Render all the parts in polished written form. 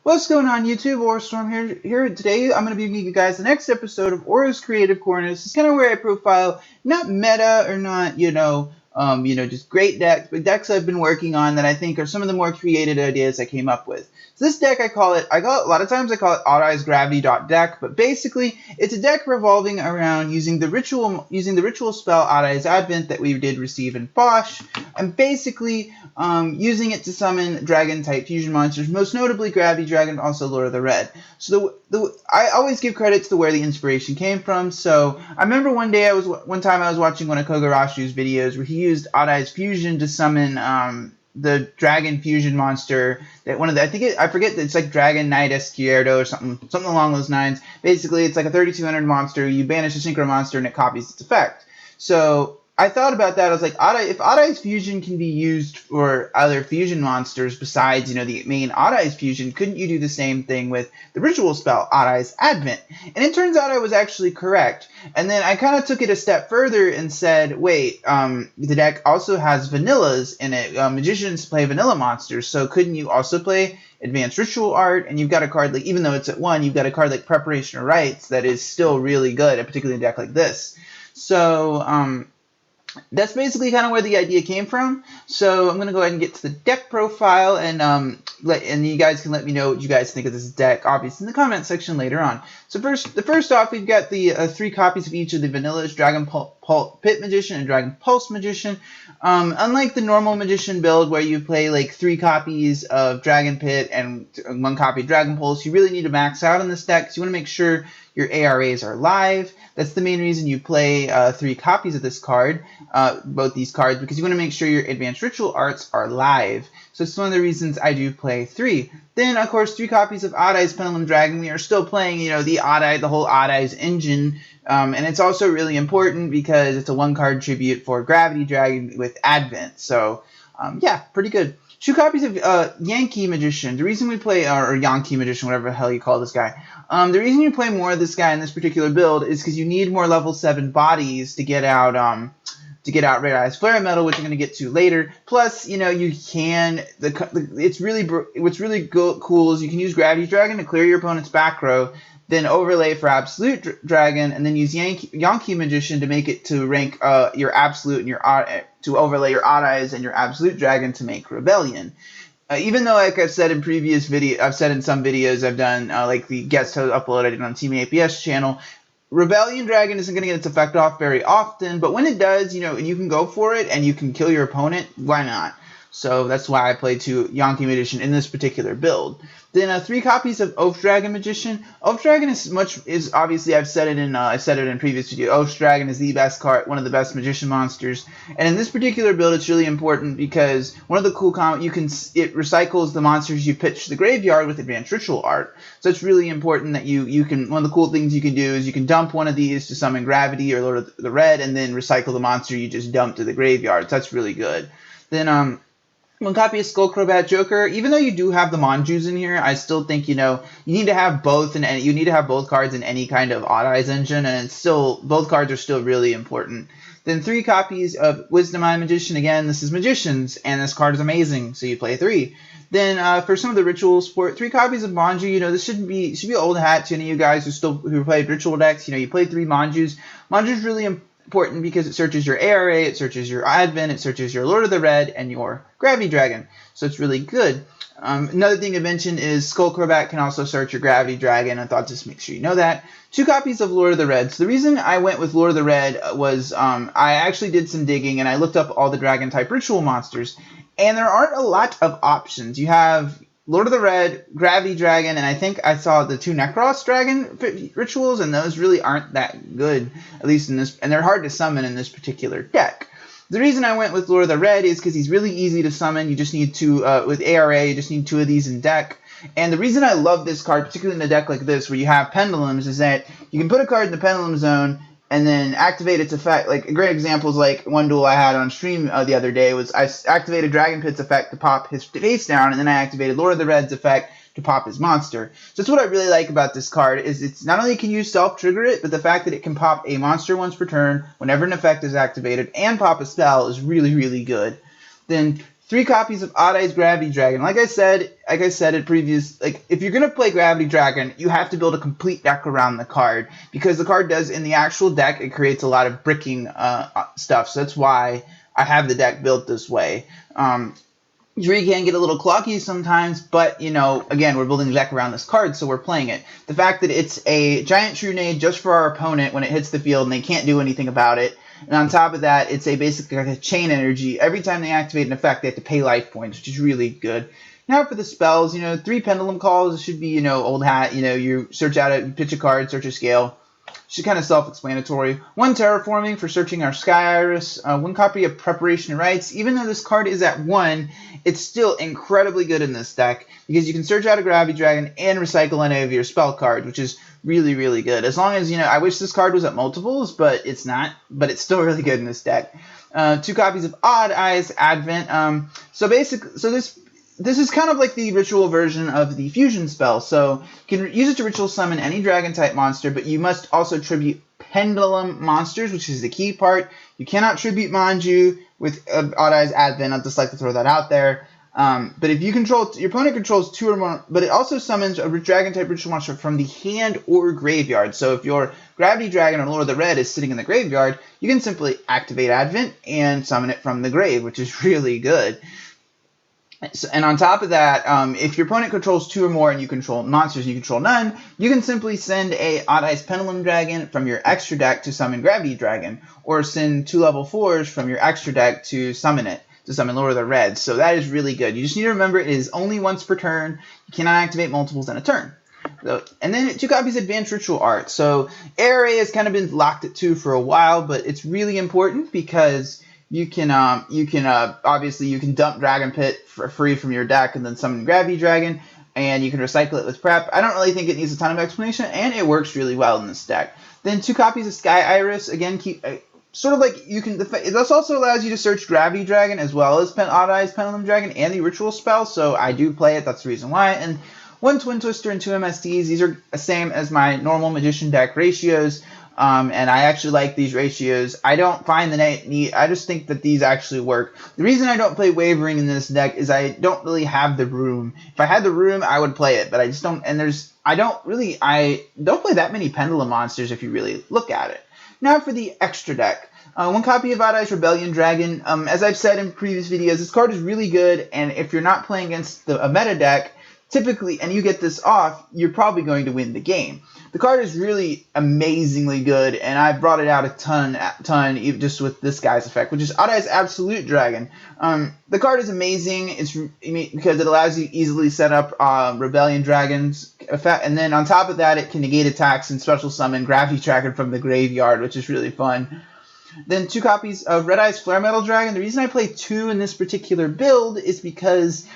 What's going on YouTube? Orstorm here. Today I'm going to be giving you guys the next episode of Aura's Creative Corner. This is kind of where I profile not meta or not, just great decks, but decks I've been working on that I think are some of the more creative ideas I came up with. So this deck I call it a lot of times I call it Odd Eyes Gravity deck, but basically it's a deck revolving around using the ritual spell Odd Eyes Advent that we did receive in Bosch, and basically using it to summon dragon-type fusion monsters, most notably Gravity Dragon, also Lord of the Red. So I always give credit to where the inspiration came from. So I remember one time I was watching one of Kogorashu's videos where he used Odd Eyes Fusion to summon the dragon fusion monster that I forget, it's like Dragon Knight Esquierdo or something along those lines. Basically, it's like a 3200 monster. You banish a synchro monster and it copies its effect. So I thought about that. I was like, if Odd Eyes Fusion can be used for other fusion monsters besides, the main Odd Eyes Fusion, couldn't you do the same thing with the ritual spell Odd Eyes Advent? And it turns out I was actually correct. And then I kind of took it a step further and said, wait, the deck also has vanillas in it. Magicians play vanilla monsters, so couldn't you also play Advanced Ritual Art? And you've got a card like, even though it's at 1, you've got a card like Preparation of Rites that is still really good, particularly in a deck like this. So, that's basically kind of where the idea came from. So I'm going to go ahead and get to the deck profile, and you guys can let me know what you guys think of this deck, obviously, in the comment section later on. So first off, we've got the 3 copies of each of the vanillas, Dragon Pit Magician and Dragon Pulse Magician. Unlike the normal Magician build where you play like 3 copies of Dragon Pit and 1 copy of Dragon Pulse, you really need to max out on this deck, because you want to make sure your ARAs are live. That's the main reason you play 3 copies of this card, both these cards, because you want to make sure your Advanced Ritual Arts are live. So it's one of the reasons I do play 3. Then, of course, 3 copies of Odd Eyes Pendulum Dragon. We are still playing, the whole Odd Eyes engine. And it's also really important because it's a 1-card tribute for Gravity Dragon with Advent. So, yeah, pretty good. 2 copies of Yankee Magician. The reason we play, or Yankee Magician, whatever the hell you call this guy. The reason you play more of this guy in this particular build is because you need more level 7 bodies to get out Red Eyes Flare Metal, which I'm going to get to later. Plus, what's really cool is you can use Gravity Dragon to clear your opponent's back row, then overlay for Absolute Dragon, and then use Yankee Magician to make it to rank your Absolute and your to overlay your Odd Eyes and your Absolute Dragon to make Rebellion. Even though, like I've said in previous I've said in some videos I've done, like the guest host upload I did on Team APS channel, Rebellion Dragon isn't going to get its effect off very often, but when it does, you can go for it and you can kill your opponent. Why not? So that's why I play 2 Yankee Magician in this particular build. Then 3 copies of Oath Dragon Magician. Oath Dragon is obviously, I've said it in previous video. Oath Dragon is the best card, one of the best magician monsters. And in this particular build, it's really important because one of the cool it recycles the monsters you pitch to the graveyard with Advanced Ritual Art. So it's really important that you can. One of the cool things you can do is you can dump one of these to summon Gravity or Lord of the Red, and then recycle the monster you just dumped to the graveyard. So that's really good. Then 1 copy of Skullcrobat Joker. Even though you do have the Monjus in here, I still think you need to have both, and you need to have both cards in any kind of Odd Eyes engine, and both cards are still really important. Then 3 copies of Wisdom Eye Magician. Again, this is Magicians, and this card is amazing, so you play 3. Then for some of the ritual support, 3 copies of Manju. This should be old hat to any of you guys who played ritual decks. You played 3 Manjus. Manju's really important because it searches your ARA, it searches your Advent, it searches your Lord of the Red, and your Gravity Dragon. So it's really good. Another thing to mention is Skullcrobat can also search your Gravity Dragon. I thought just make sure you know that. 2 copies of Lord of the Red. So the reason I went with Lord of the Red was I actually did some digging and I looked up all the Dragon-type ritual monsters, and there aren't a lot of options. You have Lord of the Red, Gravity Dragon, and I think I saw the 2 Necros Dragon rituals, and those really aren't that good, at least in this, and they're hard to summon in this particular deck. The reason I went with Lord of the Red is because he's really easy to summon. You just need 2, with ARA, you just need 2 of these in deck. And the reason I love this card, particularly in a deck like this where you have pendulums, is that you can put a card in the pendulum zone and then activate its effect. Like a great example is like one duel I had on stream the other day was I activated Dragon Pit's effect to pop his face down, and then I activated Lord of the Red's effect to pop his monster. So that's what I really like about this card, is it's not only can you self-trigger it, but the fact that it can pop a monster once per turn whenever an effect is activated and pop a spell is really, really good. Then 3 copies of Odd Eyes Gravity Dragon. Like I said in previous, like if you're gonna play Gravity Dragon, you have to build a complete deck around the card because the card does in the actual deck it creates a lot of bricking stuff. So that's why I have the deck built this way. Jury can get a little clocky sometimes, but, you know, again, we're building the deck around this card, so we're playing it. The fact that it's a giant True Nade just for our opponent when it hits the field and they can't do anything about it. And on top of that, it's basically like a chain energy. Every time they activate an effect, they have to pay life points, which is really good. Now for the spells, 3 Pendulum Calls should be, old hat. You search out you pitch a card, search a scale. Should kind of self-explanatory. 1 Terraforming for searching our Sky Iris. 1 copy of Preparation Rites. Even though this card is at 1, it's still incredibly good in this deck because you can search out a Gravity Dragon and recycle any of your spell cards, which is really, really good. As long as, I wish this card was at multiples, but it's not. But it's still really good in this deck. 2 copies of Odd Eyes Advent. So this is kind of like the ritual version of the fusion spell. So you can use it to ritual summon any dragon type monster, but you must also tribute pendulum monsters, which is the key part. You cannot tribute Manju with Odd Eyes Advent. I'd just like to throw that out there. But if your opponent controls 2 or more, but it also summons a dragon type ritual monster from the hand or graveyard. So if your Gravity Dragon or Lord of the Red is sitting in the graveyard, you can simply activate Advent and summon it from the grave, which is really good. And on top of that, if your opponent controls 2 or more and you control monsters and you control none, you can simply send a Odd Eyes Pendulum Dragon from your extra deck to summon Gravity Dragon, or send 2 level 4s from your extra deck to summon it, to summon Lord of the Red. So that is really good. You just need to remember it is only once per turn. You cannot activate multiples in a turn. So, and then 2 copies of Advanced Ritual Art. So ARA has kind of been locked at 2 for a while, but it's really important because you can obviously you can dump Dragon Pit for free from your deck and then summon Gravity Dragon, and you can recycle it with prep. I don't really think it needs a ton of explanation, and it works really well in this deck. Then 2 copies of Sky Iris. Again, sort of like you can. This also allows you to search Gravity Dragon as well as Odd Eyes Pendulum Dragon and the Ritual spell. So I do play it. That's the reason why. And 1 Twin Twister and 2 MSTs. These are the same as my normal Magician deck ratios. And I actually like these ratios. I don't find the need. I just think that these actually work. The reason I don't play Wavering in this deck is I don't really have the room. If I had the room, I would play it, but I just don't. And I don't play that many Pendulum monsters if you really look at it. Now for the extra deck. 1 copy of Odd Eyes Rebellion Dragon. As I've said in previous videos, this card is really good, and if you're not playing against a meta deck, typically, and you get this off, you're probably going to win the game. The card is really amazingly good, and I've brought it out a ton, just with this guy's effect, which is Odd Eyes Absolute Dragon. The card is amazing. Because it allows you to easily set up Rebellion Dragon's effect, and then on top of that, it can negate attacks and special summon Gravity Dragon from the graveyard, which is really fun. Then 2 copies of Red Eyes Flare Metal Dragon. The reason I play 2 in this particular build is because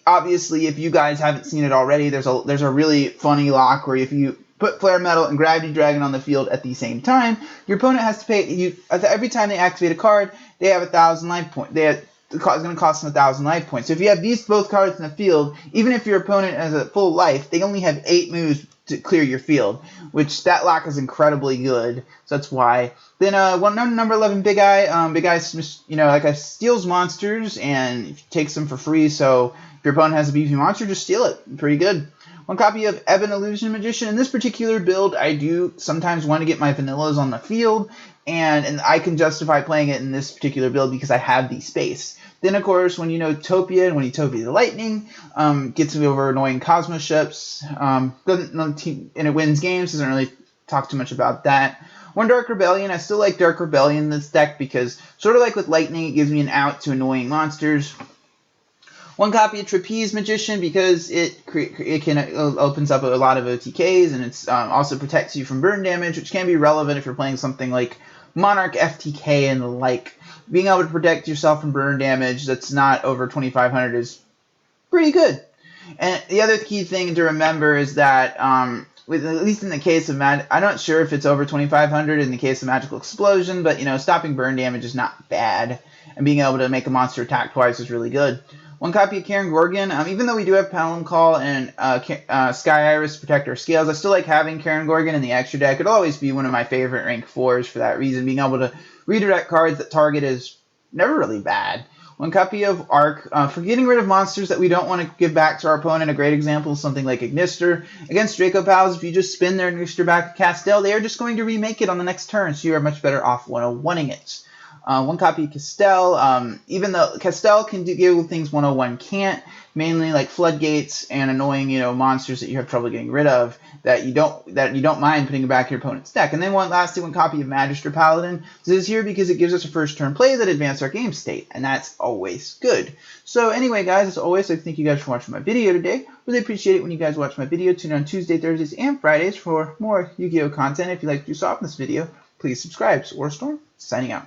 obviously, if you guys haven't seen it already, there's a really funny lock where if you put Flare Metal and Gravity Dragon on the field at the same time, your opponent has to pay every time they activate a card, they have 1,000 life points. It's going to cost them 1,000 life points. So if you have these both cards in the field, even if your opponent has a full life, they only have 8 moves to clear your field, which that lock is incredibly good. So that's why. Then number 11, Big Eye. Big Eye, steals monsters and takes them for free. So if your opponent has a beefy monster, just steal it. Pretty good. 1 copy of Ebon Illusion Magician. In this particular build, I do sometimes want to get my vanillas on the field, and I can justify playing it in this particular build because I have the space. Then, of course, when you know Topia and when you Topia the Lightning, gets me over annoying Cosmo ships, and it wins games, doesn't really talk too much about that. 1 Dark Rebellion. I still like Dark Rebellion in this deck because, sort of like with Lightning, it gives me an out to annoying monsters. 1 copy of Trapeze Magician because it opens up a lot of OTKs, and it's also protects you from burn damage, which can be relevant if you're playing something like Monarch FTK and the like. Being able to protect yourself from burn damage that's not over 2,500 is pretty good. And the other key thing to remember is that, at least in the case of I'm not sure if it's over 2,500 in the case of Magical Explosion, but stopping burn damage is not bad, and being able to make a monster attack twice is really good. 1 copy of Karen Gorgon. Even though we do have Pendulum Call and Sky Iris protect our scales, I still like having Karen Gorgon in the extra deck. It'll always be one of my favorite rank 4s for that reason. Being able to redirect cards that target is never really bad. 1 copy of Arc for getting rid of monsters that we don't want to give back to our opponent. A great example is something like Ignister. Against Draco Pals, if you just spin their Ignister back to Castell, they are just going to remake it on the next turn, so you are much better off 101ing it. 1 copy of Castell, even though Castell can do things 101 can't, mainly like floodgates and annoying, monsters that you have trouble getting rid of that you don't mind putting back in your opponent's deck. And then lastly, 1 copy of Magister Paladin. This is here because it gives us a first turn play that advances our game state, and that's always good. So anyway, guys, as always, I thank you guys for watching my video today. Really appreciate it when you guys watch my video. Tune in on Tuesday, Thursdays, and Fridays for more Yu-Gi-Oh content. If you like what you saw in this video, please subscribe. Orstorm, signing out.